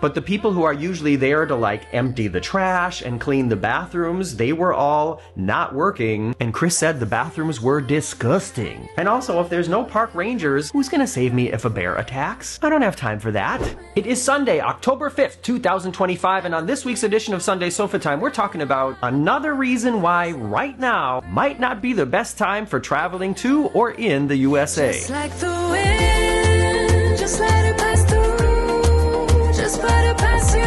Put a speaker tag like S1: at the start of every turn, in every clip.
S1: But the people who are usually there to like empty the trash and clean the bathrooms, they were all not working. And Chris said the bathrooms were disgusting. And also, if there's no park rangers, who's gonna save me if a bear attacks? I don't have time for that. It is Sunday, October 5th, 2025, and on this week's edition of Sunday Sofa Time, we're talking about another reason why right now might not be the best time for traveling to or in the USA.
S2: Just like the wind, just let it pass through, just let it pass you.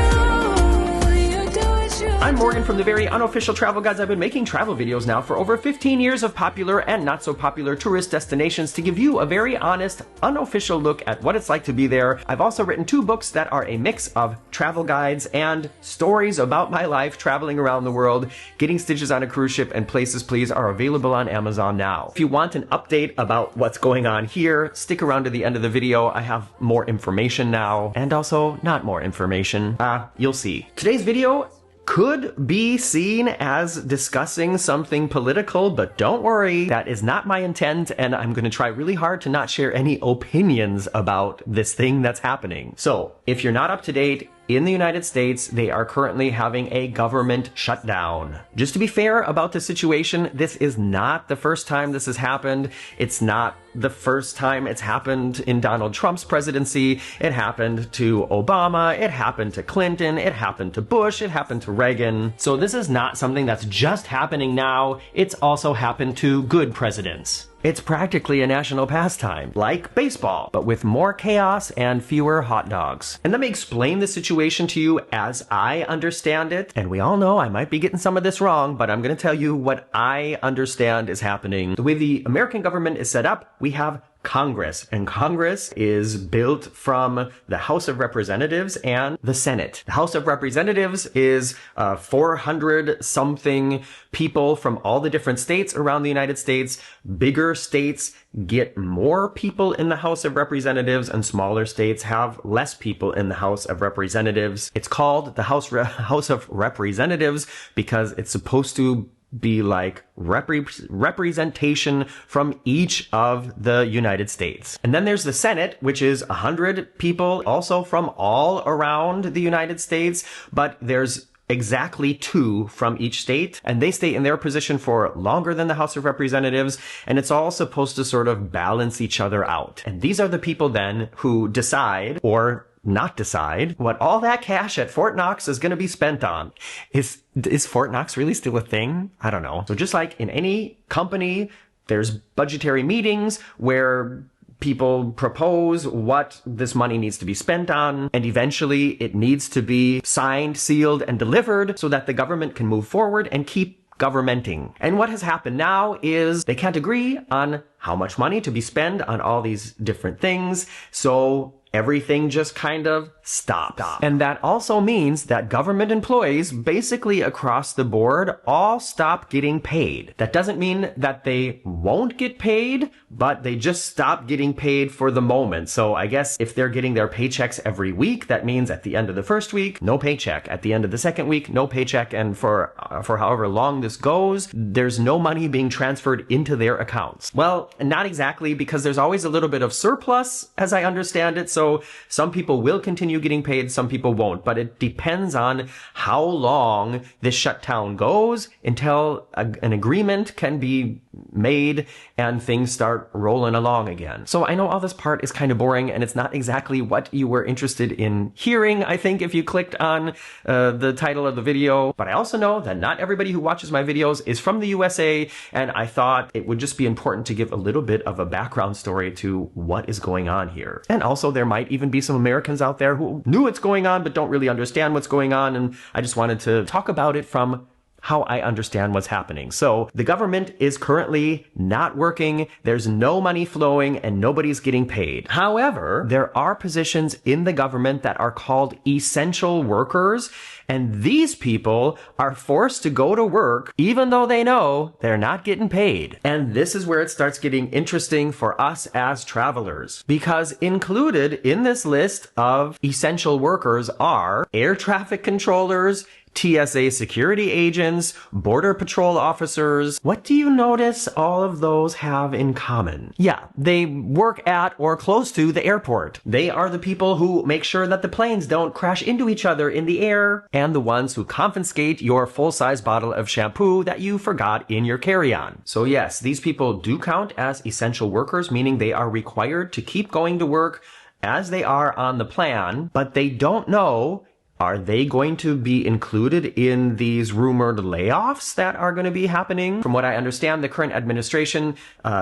S2: You do what you
S1: I'm Morgan from the very unofficial travel guides. I've been making travel videos now for over 15 years of popular and not so popular tourist destinations to give you a very honest, unofficial look at what it's like to be there. I've also written 2 books that are a mix of travel guides and stories about my life traveling around the world. Getting Stitches on a Cruise Ship and Places Please are available on Amazon now. If you want an update about what's going on here, stick around to the end of the video. I have more information now, and also not more information. You'll see. Today's video could be seen as discussing something political, but don't worry, that is not my intent, and I'm going to try really hard to not share any opinions about this thing that's happening. So, if you're not up to date, in the United States, they are currently having a government shutdown. Just to be fair about the situation, this is not the first time this has happened. It's not the first time it's happened in Donald Trump's presidency. It happened to Obama, it happened to Clinton, it happened to Bush, it happened to Reagan. So this is not something that's just happening now. It's also happened to good presidents. It's practically a national pastime, like baseball, but with more chaos and fewer hot dogs. And let me explain the situation to you as I understand it. And we all know I might be getting some of this wrong, but I'm going to tell you what I understand is happening. The way the American government is set up, we have Congress, and Congress is built from the House of Representatives and the Senate. The House of Representatives is 400 something people from all the different states around the United States. Bigger states get more people in the House of Representatives, and smaller states have less people in the House of Representatives. It's called the House of Representatives because it's supposed to be like representation from each of the United States. And then there's the Senate, which is 100 people also from all around the United States, but there's exactly 2 from each state, and they stay in their position for longer than the House of Representatives, and it's all supposed to sort of balance each other out. And these are the people then who decide, or not decide, what all that cash at Fort Knox is going to be spent on. Is Fort Knox really still a thing? I don't know. So just like in any company, there's budgetary meetings where people propose what this money needs to be spent on, and eventually it needs to be signed, sealed, and delivered so that the government can move forward and keep governmenting. And what has happened now is they can't agree on how much money to be spent on all these different things, so everything just kind of stops. And that also means that government employees, basically across the board, all stop getting paid. That doesn't mean that they won't get paid, but they just stop getting paid for the moment. So I guess if they're getting their paychecks every week, that means at the end of the first week, no paycheck. At the end of the second week, no paycheck. And for however long this goes, there's no money being transferred into their accounts. Well, not exactly, because there's always a little bit of surplus, as I understand it. So some people will continue getting paid, some people won't, but it depends on how long this shutdown goes until an agreement can be made and things start rolling along again. So I know all this part is kind of boring and it's not exactly what you were interested in hearing, I think, if you clicked on the title of the video, but I also know that not everybody who watches my videos is from the USA, and I thought it would just be important to give a little bit of a background story to what is going on here. And also there might even be some Americans out there who knew what's going on but don't really understand what's going on, and I just wanted to talk about it from how I understand what's happening. So the government is currently not working, there's no money flowing, and nobody's getting paid. However, there are positions in the government that are called essential workers, and these people are forced to go to work even though they know they're not getting paid. And this is where it starts getting interesting for us as travelers, because included in this list of essential workers are air traffic controllers, TSA security agents, border patrol officers. What do you notice all of those have in common? Yeah, they work at or close to the airport. They are the people who make sure that the planes don't crash into each other in the air, and the ones who confiscate your full-size bottle of shampoo that you forgot in your carry-on. So yes, these people do count as essential workers, meaning they are required to keep going to work as they are on the plan, but they don't know, are they going to be included in these rumored layoffs that are going to be happening? From what I understand, the current administration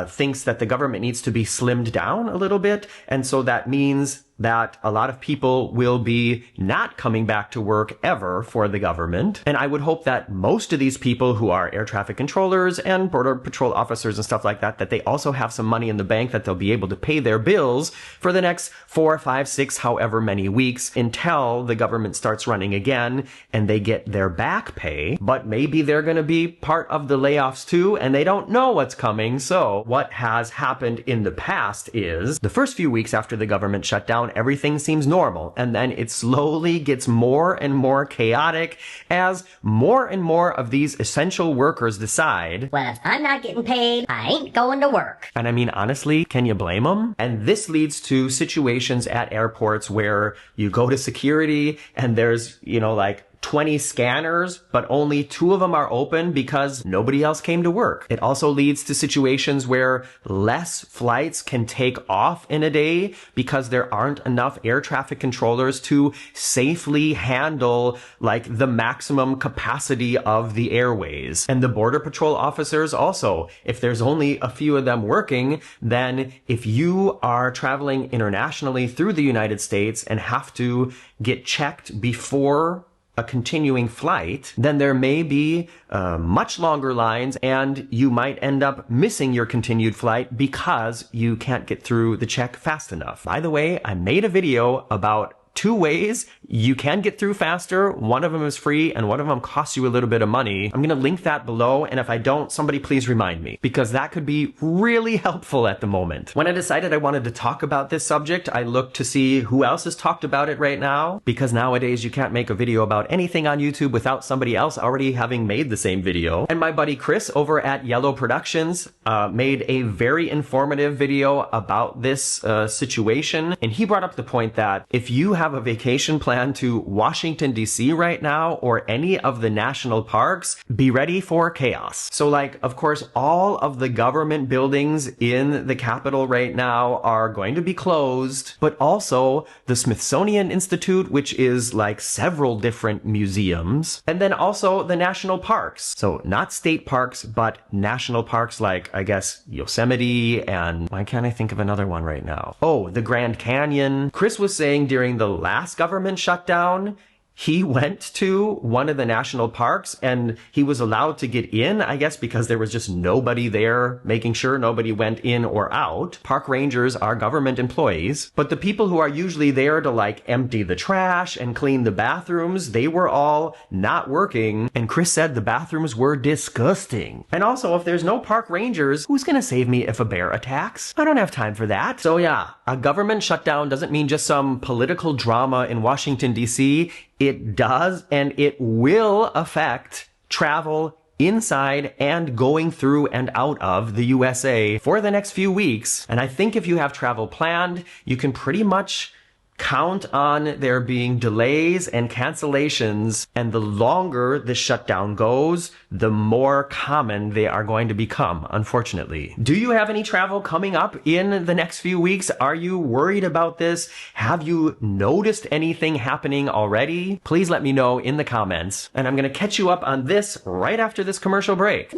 S1: thinks that the government needs to be slimmed down a little bit, and so that means that a lot of people will be not coming back to work ever for the government. And I would hope that most of these people who are air traffic controllers and border patrol officers and stuff like that, that they also have some money in the bank that they'll be able to pay their bills for the next 4, 5, 6, however many weeks until the government starts running again and they get their back pay. But maybe they're going to be part of the layoffs too, and they don't know what's coming. So what has happened in the past is the first few weeks after the government shut down, everything seems normal, and then it slowly gets more and more chaotic as more and more of these essential workers decide,
S3: well, if I'm not getting paid, I ain't going to work.
S1: And I mean, honestly, can you blame them? And this leads to situations at airports where you go to security and there's, like 20 scanners, but only 2 of them are open because nobody else came to work. It also leads to situations where less flights can take off in a day because there aren't enough air traffic controllers to safely handle the maximum capacity of the airways. And the border patrol officers also, if there's only a few of them working, then if you are traveling internationally through the United States and have to get checked before a continuing flight, then there may be much longer lines and you might end up missing your continued flight because you can't get through the check fast enough. By the way, I made a video about 2 ways you can get through faster. One of them is free and one of them costs you a little bit of money. I'm going to link that below, and if I don't, somebody please remind me, because that could be really helpful at the moment. When I decided I wanted to talk about this subject, I looked to see who else has talked about it right now, because nowadays you can't make a video about anything on YouTube without somebody else already having made the same video. And my buddy Chris over at Yellow Productions made a very informative video about this situation, and he brought up the point that if you have a vacation plan to Washington, D.C. right now, or any of the national parks, be ready for chaos. So of course, all of the government buildings in the Capitol right now are going to be closed, but also the Smithsonian Institute, which is several different museums, and then also the national parks. So not state parks, but national parks I guess, Yosemite, and why can't I think of another one right now? Oh, the Grand Canyon. Chris was saying during the last government shutdown, he went to one of the national parks and he was allowed to get in, I guess, because there was just nobody there making sure nobody went in or out. Park rangers are government employees, but the people who are usually there to empty the trash and clean the bathrooms, they were all not working. And Chris said the bathrooms were disgusting. And also, if there's no park rangers, who's gonna save me if a bear attacks? I don't have time for that. So yeah, a government shutdown doesn't mean just some political drama in Washington, D.C. It does, and it will affect travel inside and going through and out of the USA for the next few weeks. And I think if you have travel planned, you can pretty much count on there being delays and cancellations, and the longer the shutdown goes, the more common they are going to become, unfortunately. Do you have any travel coming up in the next few weeks? Are you worried about this? Have you noticed anything happening already? Please let me know in the comments, and I'm going to catch you up on this right after this commercial break.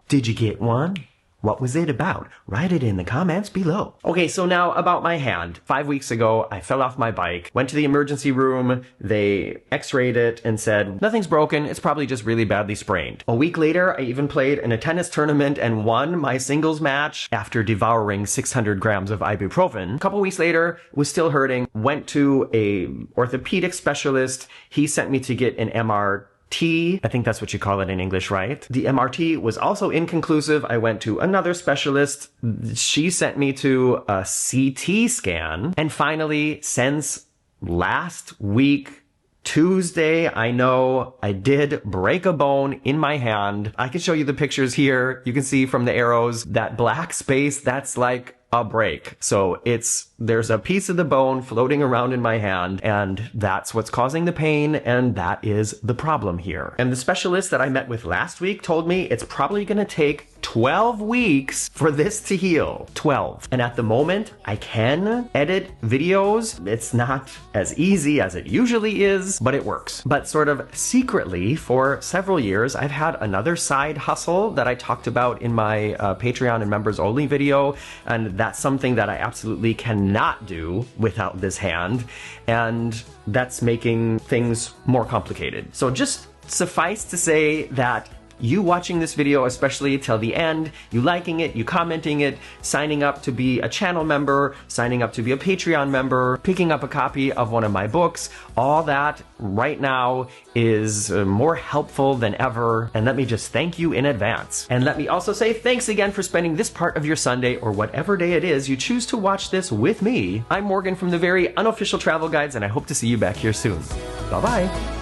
S1: Did you get one? What was it about? Write it in the comments below. Okay, so now about my hand. 5 weeks ago, I fell off my bike, went to the emergency room, they x-rayed it and said, nothing's broken, it's probably just really badly sprained. A week later, I even played in a tennis tournament and won my singles match after devouring 600 grams of ibuprofen. A couple weeks later, was still hurting, went to a orthopedic specialist. He sent me to get an MRI. I think that's what you call it in English, right? The MRT was also inconclusive. I went to another specialist. She sent me to a CT scan. And finally, since last week, Tuesday, I know I did break a bone in my hand. I can show you the pictures here. You can see from the arrows that black space, that's like a break. So there's a piece of the bone floating around in my hand, and that's what's causing the pain, and that is the problem here. And the specialist that I met with last week told me it's probably gonna take 12 weeks for this to heal. 12. And at the moment, I can edit videos. It's not as easy as it usually is, but it works. But sort of secretly, for several years, I've had another side hustle that I talked about in my Patreon and members only video, and that's something that I absolutely cannot do without this hand, and that's making things more complicated. So just suffice to say that you watching this video, especially till the end, you liking it, you commenting it, signing up to be a channel member, signing up to be a Patreon member, picking up a copy of one of my books, all that right now is more helpful than ever. And let me just thank you in advance. And let me also say thanks again for spending this part of your Sunday, or whatever day it is you choose to watch this with me. I'm Morgan from the Very Unofficial Travel Guides, and I hope to see you back here soon. Bye-bye.